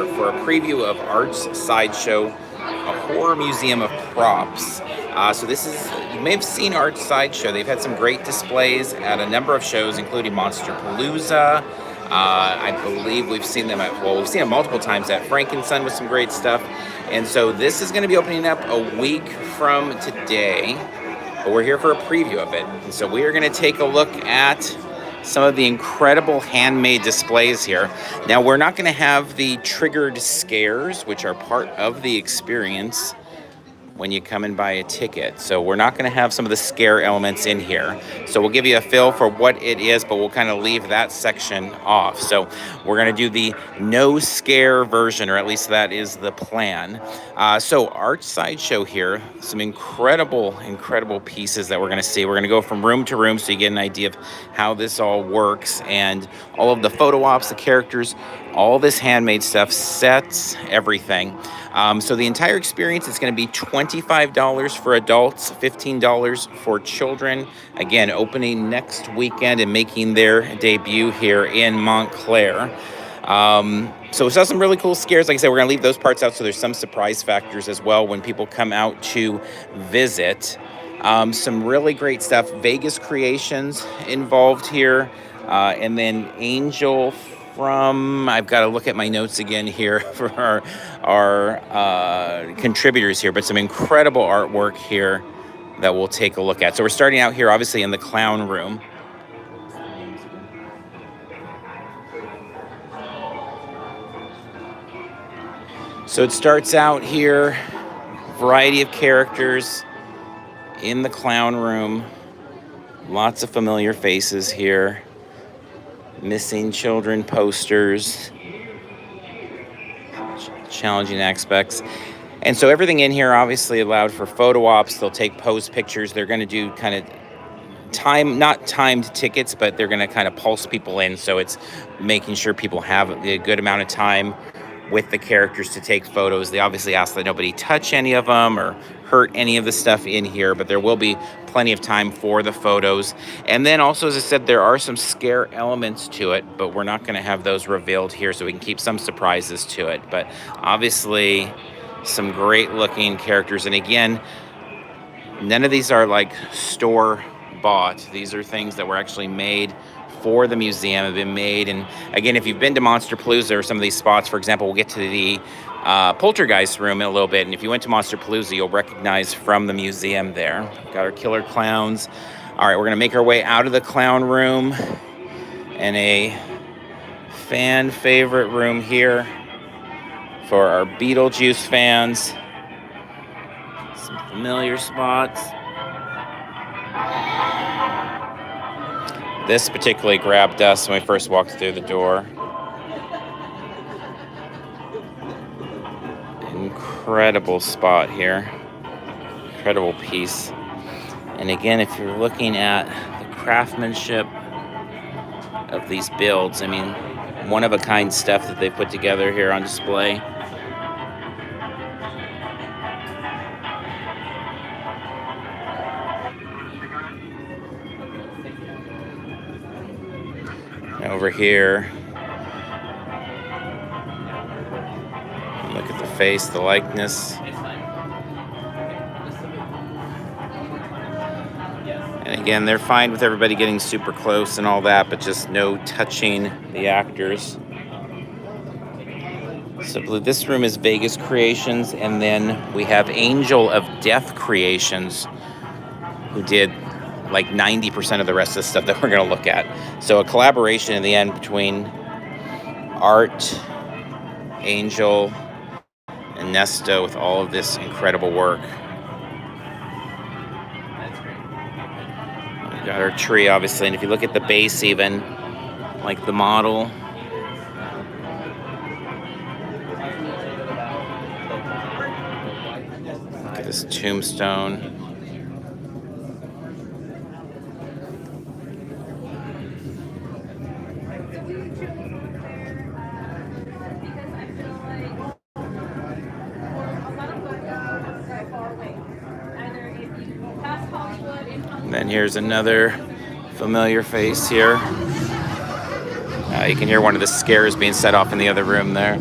for a preview of Art's Sideshow, a horror museum of props. So this is, you may have seen Art's Sideshow. They've had some great displays at a number of shows, including Monsterpalooza. I believe we've seen them we've seen them multiple times at Frankenstein with some great stuff. And so this is going to be opening up a week from today, but we're here for a preview of it. And so we are going to take a look at some of the incredible handmade displays here. Now, we're not going to have the triggered scares, which are part of the experience when you come and buy a ticket. So we're not going to have some of the scare elements in here. So we'll give you a feel for what it is, but we'll kind of leave that section off. So we're going to do the no scare version, or at least that is the plan. So Art Sideshow here, some incredible pieces that we're going to see. We're going to go from room to room so you get an idea of how this all works, and all of the photo ops, the characters, all this handmade stuff, sets, everything. So the entire experience is going to be $25 for adults, $15 for children. Again, opening next weekend and making their debut here in Montclair. So we saw some really cool scares. Like I said, we're going to leave those parts out so there's some surprise factors as well when people come out to visit. Some really great stuff. Vegas creations involved here. And then Angel from, I've got to look at my notes again here for our contributors here, but some incredible artwork here that we'll take a look at. So we're starting out here, obviously, in the clown room. So it starts out here, variety of characters in the clown room. Lots of familiar faces here. Missing children posters, challenging aspects. And so everything in here obviously allowed for photo ops. They'll take pose pictures. They're going to do kind of not timed tickets, but they're going to kind of pulse people in. So it's making sure people have a good amount of time with the characters to take photos. They obviously ask that nobody touch any of them or hurt any of the stuff in here, but there will be plenty of time for the photos. And then also, as I said, there are some scare elements to it, but we're not going to have those revealed here, so we can keep some surprises to it. But obviously, some great looking characters. And again, none of these are like store bought. These are things that were actually made for the museum, have been made. And again, if you've been to Monsterpalooza or some of these spots, for example, we'll get to the Poltergeist room in a little bit, and if you went to Monsterpalooza, you'll recognize from the museum there. We've got our killer clowns. All right, we're gonna make our way out of the clown room and a fan favorite room here for our Beetlejuice fans. Some familiar spots. This particularly grabbed us when we first walked through the door. Incredible spot here. Incredible piece. And again, if you're looking at the craftsmanship of these builds, I mean, one-of-a-kind stuff that they put together here on display. Over here, look at the face, the likeness. And again, they're fine with everybody getting super close and all that, but just no touching the actors. So I believe this room is Vegas Creations, and then we have Angel of Death Creations, who did like 90% of the rest of the stuff that we're going to look at. So a collaboration in the end between Art, Angel, and Nesto with all of this incredible work. We've got our tree, obviously, and if you look at the base even, like the model. Look at this tombstone. And then here's another familiar face here. You can hear one of the scares being set off in the other room there.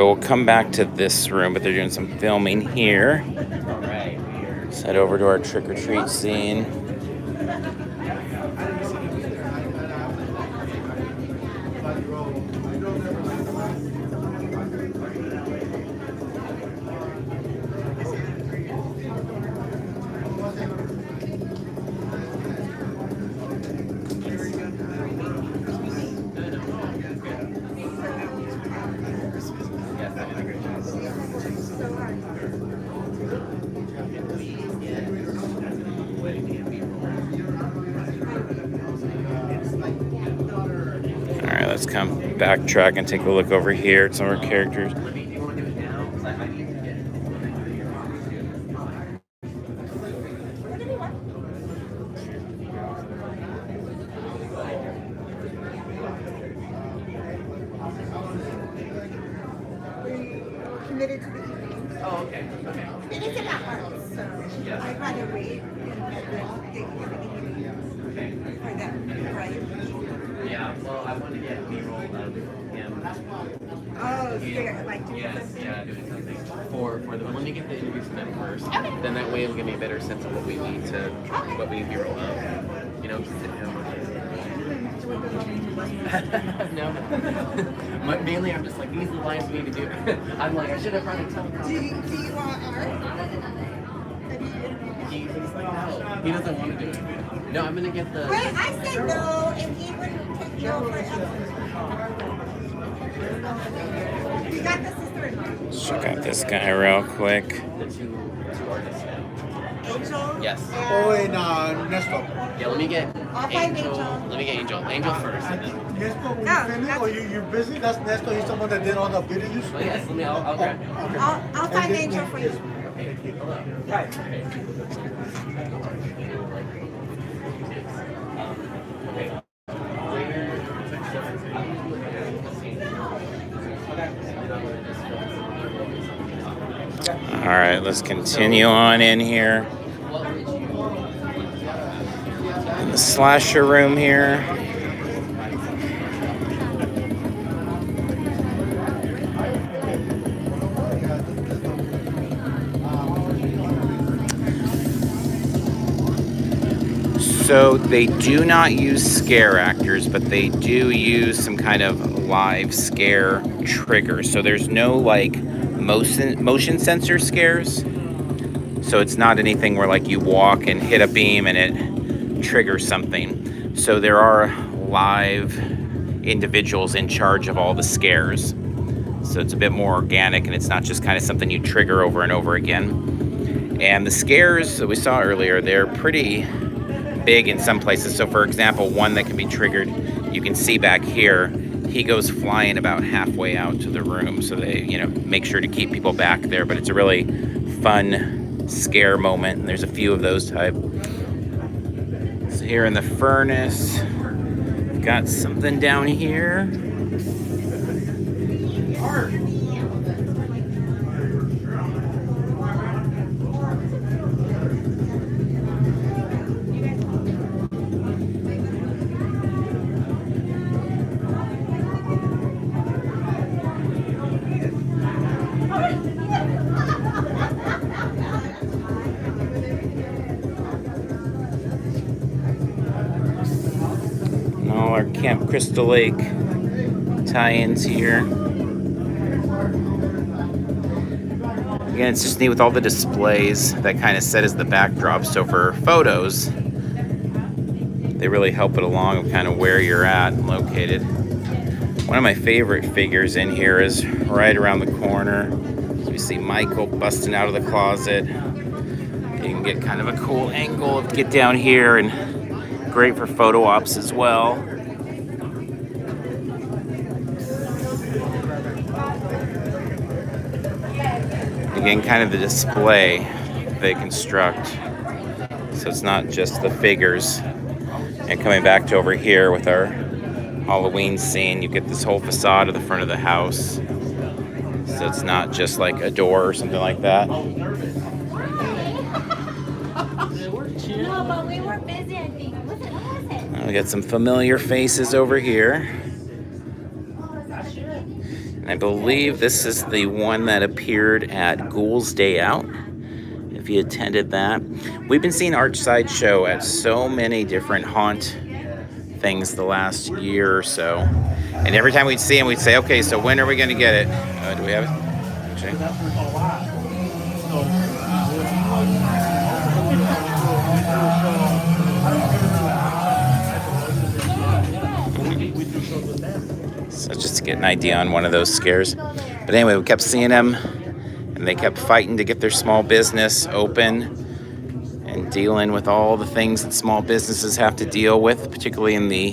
we'll come back to this room, but they're doing some filming here. Let's head over to our trick-or-treat scene. Alright, let's come backtrack and take a look over here at some of our characters. Committed to the evening. Oh, okay. And it's about arts, so I'd rather wait and take for that, right? Yeah, well, I want to get B-roll of him. Oh, so you're like doing Yes, something? yeah, doing something for them. Let me get the interviews from them first. Okay. Then that way it'll give me a better sense of what we need to, what we need B-roll of. You know, sit down. No. Mainly, I'm just like, these are the lines we need to do. I'm like, I should have probably told him. Do you want art? He's like, no. He doesn't want to do it. No, I'm gonna get the. Wait, I said no, and he wouldn't take no for us. We got the sister-in-law. Check out this guy real quick. The two artists now. Angel? Yes. Oh, and Nestor. Yeah, let me get I'll find Angel. Angel. Let me get Angel. Angel first. And then, Nestor, when No, you finish, that's- or you're busy? That's Nestor. He's someone that did all the Beetlejuice. well, yes, I'll grab him. Okay. I'll find Angel for you. Right. All right, let's continue on in here. In the slasher room here. So they do not use scare actors, but they do use some kind of live scare trigger. So there's no like motion sensor scares. So it's not anything where like you walk and hit a beam and it triggers something. So there are live individuals in charge of all the scares. So it's a bit more organic and it's not just kind of something you trigger over and over again. And the scares that we saw earlier, they're pretty big in some places. So for example, one that can be triggered, you can see back here, he goes flying about halfway out to the room. So they, make sure to keep people back there, but it's a really fun scare moment. And there's a few of those type. So here in the furnace, we've got something down here. All our Camp Crystal Lake tie-ins here. Again, it's just neat with all the displays that kind of set as the backdrop. So for photos, they really help it along of kind of where you're at and located. One of my favorite figures in here is right around the corner. So we see Michael busting out of the closet. You can get kind of a cool angle of get down here, and great for photo ops as well. Again, kind of the display they construct. So it's not just the figures. And coming back to over here with our Halloween scene, you get this whole facade of the front of the house. So it's not just like a door or something like that. No, but we were busy, I think. What was it? We got some familiar faces over here. I believe this is the one that appeared at Ghoul's Day Out, if you attended that. We've been seeing Arch Sideshow at so many different haunt things the last year or so. And every time we'd see him, we'd say, okay, so when are we going to get it? Do we have it? Okay. So just to get an idea on one of those scares. But anyway, we kept seeing them, and they kept fighting to get their small business open and dealing with all the things that small businesses have to deal with, particularly in the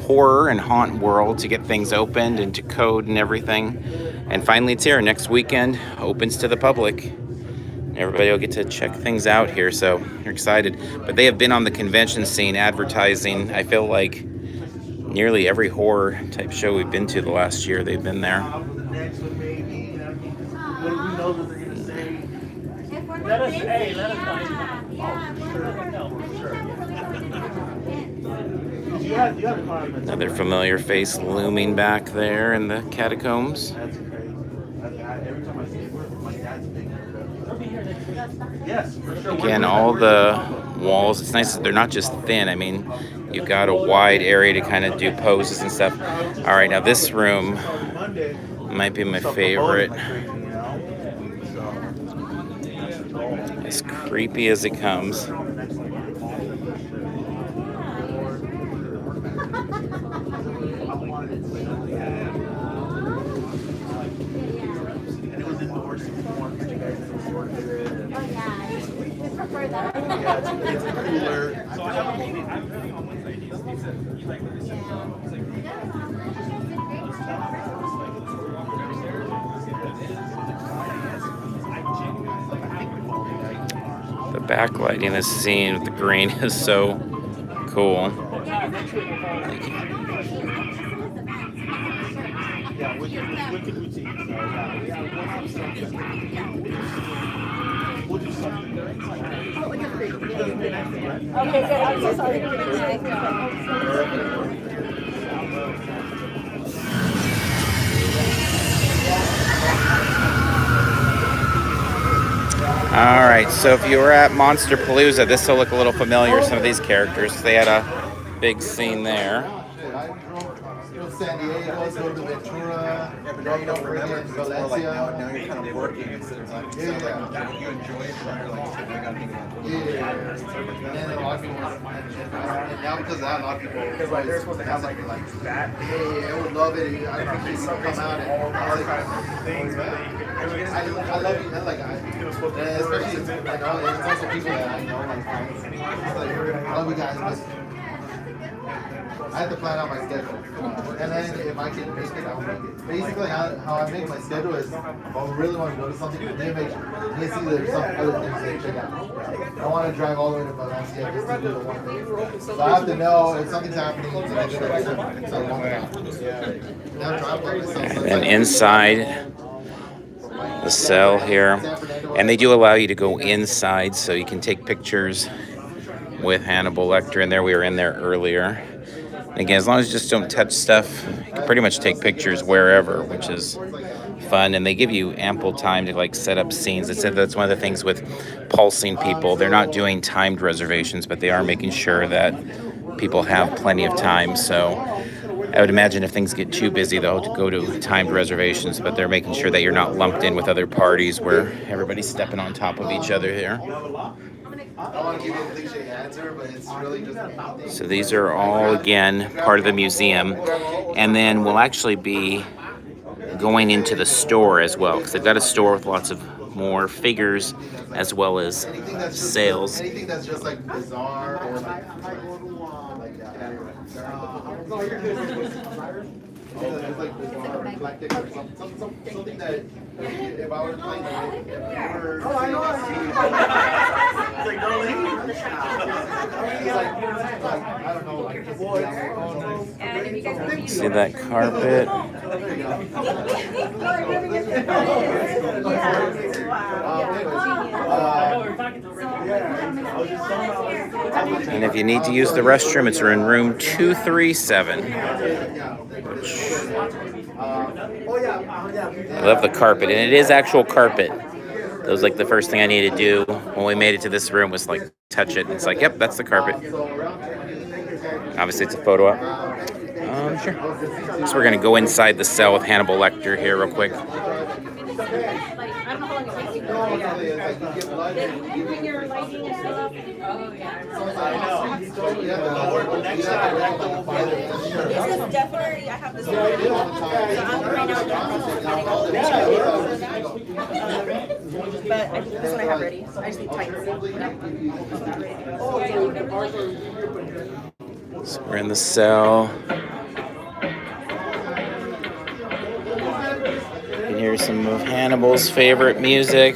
horror and haunt world, to get things opened and to code and everything. And finally it's here. Next weekend opens to the public. Everybody will get to check things out here, so we're excited. But they have been on the convention scene advertising, I feel like nearly every horror type show we've been to the last year, they've been there. Let us, hey, let us Another familiar face looming back there in the catacombs. Again, all the walls, it's nice that they're not just thin. I mean, you've got a wide area to kind of do poses and stuff. All right, now this room might be my favorite. As creepy as it comes. The backlighting this scene with the green is so cool. Okay, good. I'm so sorry. All right, so if you were at Monster Palooza, this will look a little familiar, some of these characters. They had a big scene there. San Diego, go to Ventura. Now you don't remember it because more like now you're kind of working instead of like, you enjoy it, but you're like, I gotta think about it. Yeah. And a lot of people, and now because of that, a lot of people, because like they're supposed to have like that. Yeah, I would love it. I think he's come out and all kinds of things. I love it. Like especially like all it's also people that I know, like friends. Like, I love you guys. I have to plan out my schedule, and then if I can make it, I will make it. Basically, how I make my schedule is, if I really want to go to something, I need to see there's some other things to check out. I don't want to drive all the way to Valencia just to do the one thing. So I have to know if something's happening to make sure that it's like one thing. And then inside the cell here, and they do allow you to go inside so you can take pictures with Hannibal Lecter in there. We were in there earlier. Again, as long as you just don't touch stuff, you can pretty much take pictures wherever, which is fun. And they give you ample time to like set up scenes. They said that's one of the things with pulsing people. They're not doing timed reservations, but they are making sure that people have plenty of time. So I would imagine if things get too busy, they'll have to go to timed reservations, but they're making sure that you're not lumped in with other parties where everybody's stepping on top of each other here. I don't want to give you a cliche answer, but it's really just. So these are all, again, part of the museum. And then we'll actually be going into the store as well, because they've got a store with lots of more figures as well as sales. Anything that's just like bizarre or like it's like bizarre, eclectic, or something that if I were playing it, See that carpet? And if you need to use the restroom, it's in room 237. I love the carpet, and it is actual carpet. That was like the first thing I needed to do when we made it to this room was like touch it. It's like, yep, that's the carpet. Obviously, it's a photo op. Sure. So we're gonna go inside the cell with Hannibal Lecter here real quick. This is definitely, I have this one. So I'm right now but this one I have ready. I just need tights. So we're in the cell. You can hear some of Hannibal's favorite music.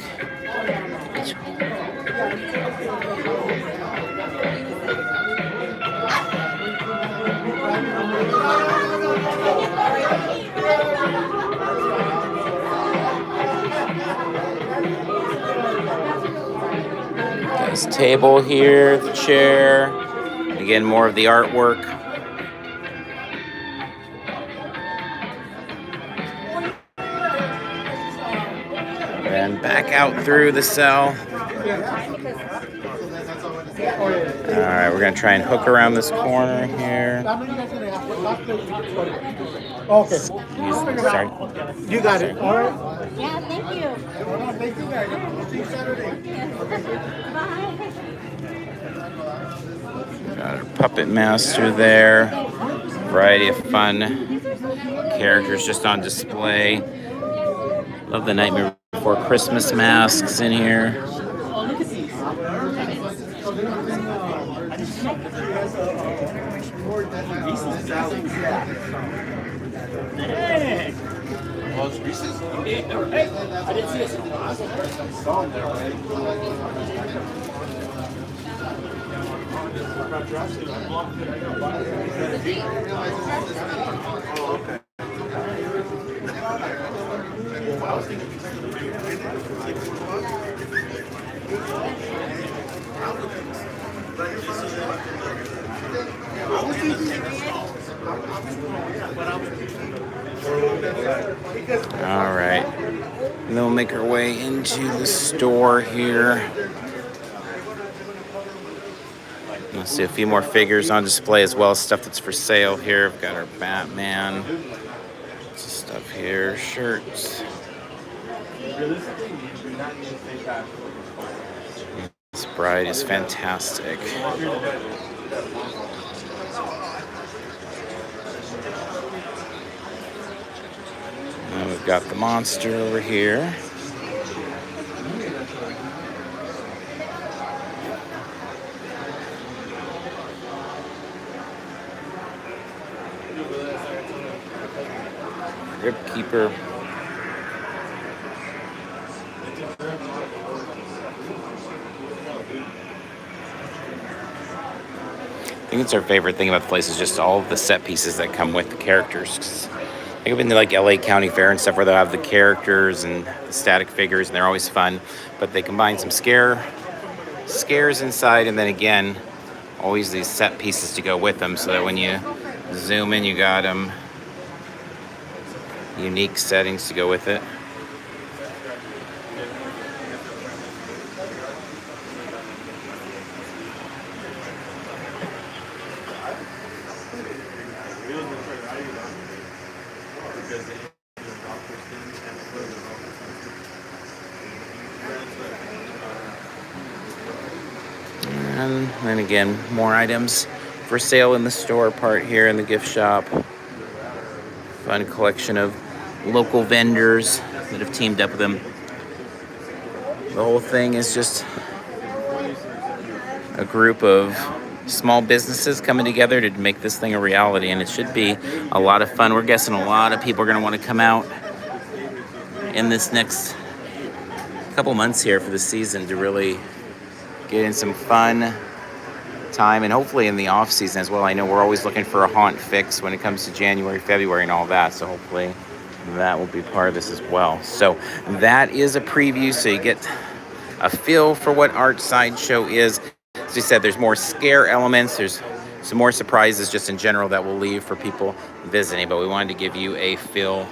Got his table here, the chair. Again, more of the artwork. And back out through the cell. Alright, we're going to try and hook around this corner here. Okay. Sorry. You got it. All right. Yeah, thank you. Thank you guys. See you Saturday. Got our puppet master there. Variety of fun characters just on display. Love the Nightmare Before Christmas masks in here. All right, and then we'll make our way into the store here. Let's see a few more figures on display as well as stuff that's for sale here. We've got our Batman, stuff here, shirts. This bride is fantastic. And we've got the monster over here. Rip Keeper. I think it's our favorite thing about the place is just all of the set pieces that come with the characters. I think I've been to like LA County Fair and stuff where they'll have the characters and the static figures and they're always fun, but they combine some scares inside and then again, always these set pieces to go with them so that when you zoom in, you got them. Unique settings to go with it. And then again, more items for sale in the store part here in the gift shop. Fun collection of local vendors that have teamed up with them. The whole thing is just a group of small businesses coming together to make this thing a reality, and it should be a lot of fun. We're guessing a lot of people are going to want to come out in this next couple months here for the season to really get in some fun time, and hopefully in the off season as well. I know we're always looking for a haunt fix when it comes to January, February, and all that, so hopefully that will be part of this as well. So that is a preview, so you get a feel for what Art Sideshow is. As we said, there's more scare elements, there's some more surprises just in general that we'll leave for people visiting, but we wanted to give you a feel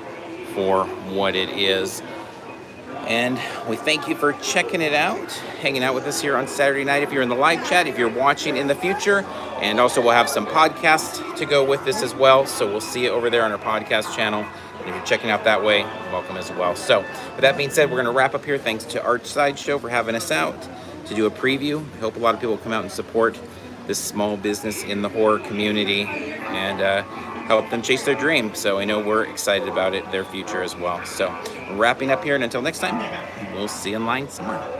for what it is. And we thank you for checking it out, hanging out with us here on Saturday night if you're in the live chat, if you're watching in the future. And also we'll have some podcasts to go with this as well. So we'll see you over there on our podcast channel. And if you're checking out that way, welcome as well. So with that being said, we're going to wrap up here. Thanks to Art Sideshow for having us out to do a preview. I hope a lot of people will come out and support this small business in the horror community and help them chase their dream. So I know we're excited about it, their future as well. So wrapping up here, and until next time, we'll see you in line somewhere.